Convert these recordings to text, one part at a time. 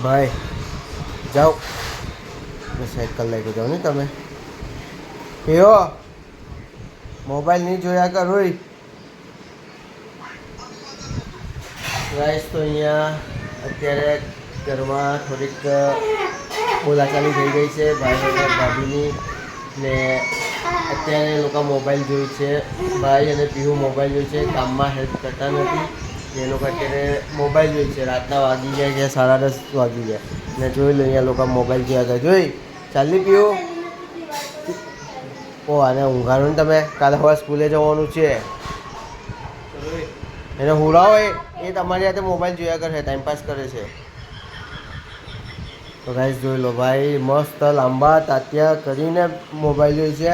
ભાઈ જાઓ मैं साइकिल लेके जाओ नहीं તમે પીઓ મોબાઈલ નહીં જોયા કરો ગાઈસ તો અહીંયા અત્યારે ઘરમાં થોડીક બોલાચાલી થઈ ગઈ છે ભાઈ અને ભાભીની ને અત્યારે લોકો મોબાઈલ જોઈ છે ભાઈ અને પીહુ મોબાઈલ જોઈ છે કામમાં હેલ્પ કરતા નથી એ લોકો અત્યારે મોબાઈલ જોઈ છે રાતના વાગી જાય છે 10:30 વાગી જાય ને જોઈ લો અહીંયા લોકો મોબાઈલ જોયા હતા જોઈ ચાલી પીહુ ઓ આને ઊંઘાડું ને તમે કાલે સવારે સ્કૂલે જવાનું છે એને હુરાવો એ તમારી હાથે મોબાઈલ જોયા કરે ટાઈમપાસ કરે છે તો ગાઈસ જોઈ લો ભાઈ મસ્ત લાંબા તાત્યા કરીને મોબાઈલ જોઈ છે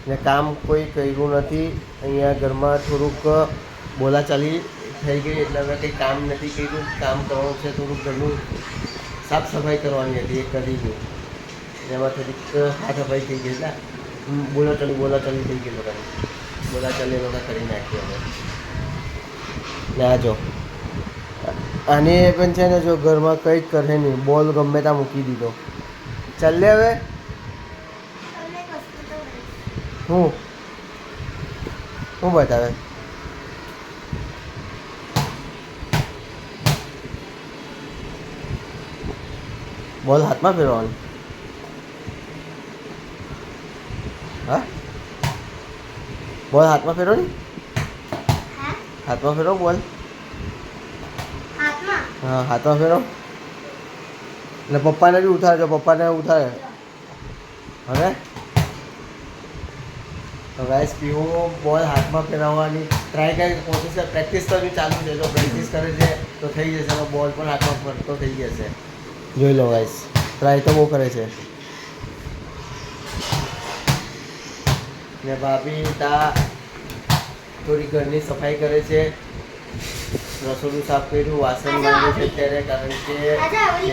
ને કામ કોઈ કર્યું નથી અહીંયા ઘરમાં થોડુંક બોલાચાલી થઈ ગઈ એટલે હવે કંઈ કામ નથી કર્યું કામ કરવાનું છે થોડુંક ઘરનું સાફ સફાઈ કરવાની હતી એ કરી ગયું એમાં થોડીક સાફ સફાઈ થઈ ગઈ એટલે બોલાચાલી થઈ ગઈ લોકોની બોલાચાલી લોકો કરી નાખી હવે ને આ જો આને પણ છે ને જો ઘરમાં કંઈ જ કરે નહીં બોલ ગમે ત્યાં મૂકી દીધો ચાલ લે હવે હું બતાવે બોલ હાથમાં ફેરવાનું હા બોલ હાથમાં ફેરવો ને હાથમાં ફેરવો બોલ હા હાથમાં ફેરવો એટલે પપ્પાને બી ઉઠાડજો પપ્પાને ઉઠાડે હવે તો ગાઈસ પીહુ બોલ હાથમાં ફેરવવાની ટ્રાય કરી કોશિશ પ્રેક્ટિસ તો બી ચાલુ છે જો પ્રેક્ટિસ કરે છે તો થઈ જશે તો બોલ પણ હાથમાં ફરતો થઈ જશે જોઈ લો ગાઈસ ટ્રાય તો બહુ કરે છે ને ભાભી તા થોડી ઘરની સફાઈ કરે છે રસોડું સાફ કર્યું વાસણ માંગે છે અત્યારે કારણ કે એ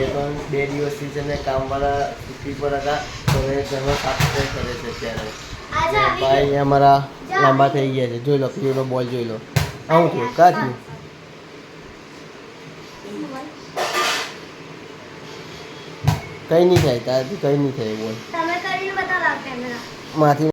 પણ 2 દિવસથી છે ને કામવાળા છુટ્ટી પર હતા તો એ ઘરમાં સાફ સફાઈ કરે છે અત્યારે ભાઈ અહીંયા અમારા લાંબા થઈ ગયા છે જોઈ લો પીળો બોલ જોઈ લો આવું થયું કાં થયું કંઈ નહીં થાય તારાથી કંઈ નહીં થાય બોલ માથી